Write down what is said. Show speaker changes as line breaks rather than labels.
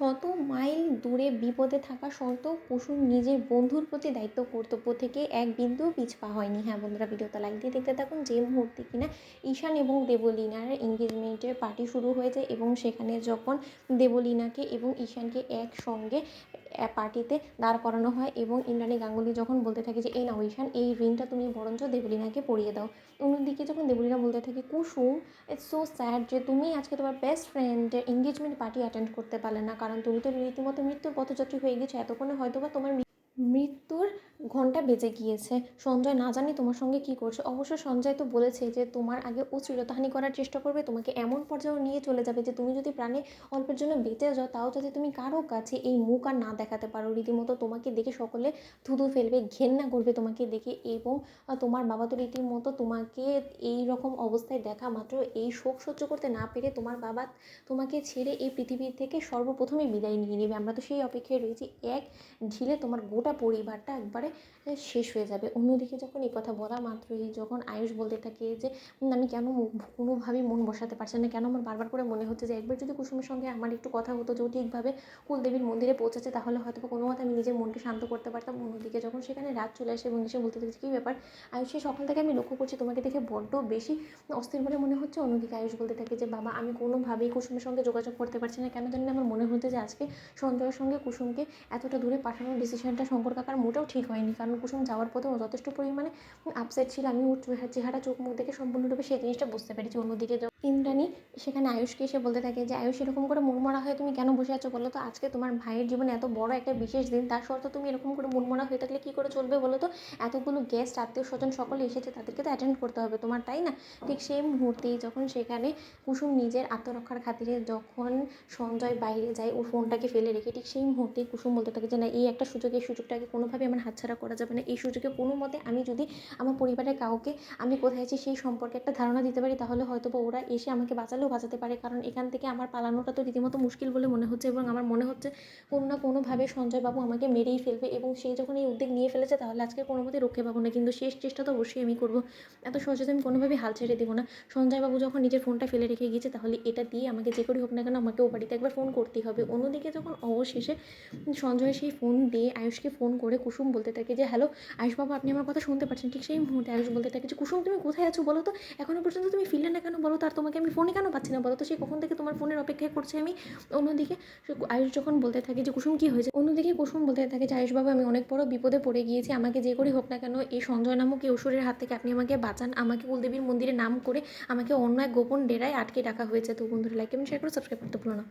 শত মাইল দূরে বিপদে থাকা সত্ত্বেও কুসুম নিজের বন্ধুর প্রতি দায়িত্ব কর্তব্য থেকে এক বিন্দুও পিছপা হয়নি। হ্যাঁ বন্ধুরা, ভিডিওটা লাইক দিয়ে দেখতে থাকুন। যে মুহূর্তে কিনা ঈশান এবং দেবলীনার এঙ্গেজমেন্টের পার্টি শুরু হয়ে যায় এবং সেখানে যখন দেবলীনাকে এবং ঈশানকে একসঙ্গে পার্টিতে দাঁড় করানো হয় এবং ইন্দ্রাণী গাঙ্গুলি যখন বলতে থাকে যে এই নাও ঈশান, এই রিংটা তুমি বরঞ্চ দেবলীনাকে পরিয়ে দাও। অন্যদিকে যখন দেবলীনা বলতে থাকে কুসুম, ইটস সো স্যাড যে তুমি আজকে তোমার বেস্ট ফ্রেন্ডের এঙ্গেজমেন্ট পার্টি অ্যাটেন্ড করতে পারলে না, কারণ তুমি তো রীতিমতো মৃত্যুর পথযাত্রী হয়ে গেছো। এতক্ষণে হয়তো বা তোমার মৃত্যুর ঘন্টা বেজে গিয়েছে। সঞ্জয় না জানি তোমার সঙ্গে কি করছে। অবশ্য সঞ্জয় তো বলেছে যে তোমার আগে ও শ্লীলতাহানি করার চেষ্টা করবে, তোমাকে এমন পর্যায়ে নিয়ে চলে যাবে যে তুমি যদি প্রাণে অল্পের জন্য বেঁচে যাও তাও যদি তুমি কারো কাছে এই মুখ আর না দেখাতে পারো, রীতিমতো তোমাকে দেখে সকলে থুতু ফেলবে, ঘেন্না করবে তোমাকে দেখে। এবং তোমার বাবা তো রীতিমতো তোমাকে এই রকম অবস্থায় দেখা মাত্র এই শোক সহ্য করতে না পেরে তোমার বাবা তোমাকে ছেড়ে এই পৃথিবী থেকে সর্বপ্রথমে বিদায় নিয়ে নেবে। আমরা তো সেই অপেক্ষায় রয়েছি, এক ঢিলে তোমার গোটা পরিবারটা একবারে শেষ হয়ে যাবে। অন্যদিকে যখন এই কথা বলা মাত্রই যখন আয়ুষ বলতে থাকে যে আমি কেন কোনোভাবেই মন বসাতে পারছি না, কেন আমার বারবার করে মনে হচ্ছে যে একবার যদি কুসুমের সঙ্গে আমার একটু কথা হতো যে ও ঠিকভাবে কুলদেবীর মন্দিরে পৌঁছেছে তাহলে হয়তো কোনো মতে আমি নিজের মনকে শান্ত করতে পারতাম। অন্যদিকে যখন সেখানে রাত চলে আসে এবং এসে বলতে থাকে কী ব্যাপার আয়ুষ, সকাল থেকে আমি লক্ষ্য করছি তোমাকে দেখে বড্ড বেশি অস্থির বলে মনে হচ্ছে। অন্যদিকে আয়ুষ বলতে থাকে যে বাবা, আমি কোনোভাবেই কুসুমের সঙ্গে যোগাযোগ করতে পারছি না, কেন জানি না আমার মনে হচ্ছে যে আজকে সঞ্জয়ের সঙ্গে কুসুমকে এতটা দূরে পাঠানোর ডিসিশনটা শঙ্কর কাকার মোটেও ঠিক হয়নি, কারণ কুসুম যাওয়ার পথেও যথেষ্ট পরিমাণে আপসেট ছিল। আমি ওর চেহারা চোখ মুখ দেখে সম্পূর্ণরূপে সেই জিনিসটা বুঝতে পেরেছি। অন্যদিকে ইন্দ্রাণী সেখানে আয়ুষকে এসে বলতে থাকে যে আয়ুষ, এরকম করে মনমরা হয়ে তুমি কেন বসে আছো বলো তো? আজকে তোমার ভাইয়ের জীবনে এত বড় একটা বিশেষ দিন, তার সত্ত্বেও তুমি এরকম করে মনমরা হয়ে থাকলে কী করে চলবে বলো তো? এতগুলো গেস্ট আত্মীয় স্বজন সকলে এসেছে, তাদেরকে তো অ্যাটেন্ড করতে হবে তোমার, তাই না? ঠিক সেই মুহূর্তেই যখন সেখানে কুসুম নিজের আত্মরক্ষার খাতিরে যখন সঞ্জয় বাইরে যায় ওর ফোনটাকে ফেলে রেখে, ঠিক সেই মুহূর্তেই কুসুম বলতে থাকে যে না, এই একটা সুযোগ, এই সুযোগটাকে কোনোভাবে আমার হাতছাড়া করা যাবে না। এই সুযোগে কোনো মতে আমি যদি আমার পরিবারের কাউকে আমি কোথায় আছি সেই সম্পর্কে একটা ধারণা দিতে পারি, তাহলে হয়তো বা ওরা এসে আমাকে বাঁচাতে পারে। কারণ এখান থেকে আমার পালানোটা তো রীতিমতো মুশকিল বলে মনে হচ্ছে এবং আমার মনে হচ্ছে কোনো না কোনোভাবে সঞ্জয়বাবু আমাকে মেরেই ফেলবে এবং সেই যখন এই উদ্যোগ নিয়ে ফেলেছে তাহলে আজকে কোনো মতে রক্ষে পাবো না, কিন্তু শেষ চেষ্টা তো অবশ্যই আমি করবো। এত সহজে আমি কোনোভাবেই হাল ছেড়ে দেবো না। সঞ্জয়বাবু যখন নিজের ফোনটা ফেলে রেখে গিয়েছে তাহলে এটা দিয়ে আমাকে যে করেই হোক না কেন আমাকে ও বাড়িতে একবার ফোন করতেই হবে। অন্যদিকে যখন অবশেষে সঞ্জয় সেই ফোন দিয়ে আয়ুষকে ফোন করে কুসুম বলতে থাকে যে হ্যালো আয়ুষবাবু, আপনি আমার কথা শুনতে পাচ্ছেন? ঠিক সেই মুহূর্তে আয়ুষ বলতে থাকে যে কুসুম, তুমি কোথায় আছো বলো তো? এখনো পর্যন্ত তুমি ফিরলে না কেন বলো তো? আর তোমাকে আমি ফোনে কেন পাচ্ছি না বলো তো? সেই কখন থেকে তোমার ফোনের অপেক্ষায় করছি আমি। অন্যদিকে আয়ুষ যখন বলতে থাকে যে কুসুম কী হয়েছে, অন্যদিকে কুসুম বলতে থাকে যে আয়ুষবাবু, আমি অনেক বড় বিপদে পড়ে গিয়েছি, আমাকে যে করেই হোক না কেন এই সঞ্জয় নামক এই অসুরের হাত থেকে আপনি আমাকে বাঁচান। আমাকে কুলদেবীর মন্দিরে নাম করে আমাকে অন্য এক গোপন ডেরায় আটকে রাখা হয়েছে। তো বন্ধুরা, লাইক এবং শেয়ার করে সাবস্ক্রাইব করতে ভুলো না।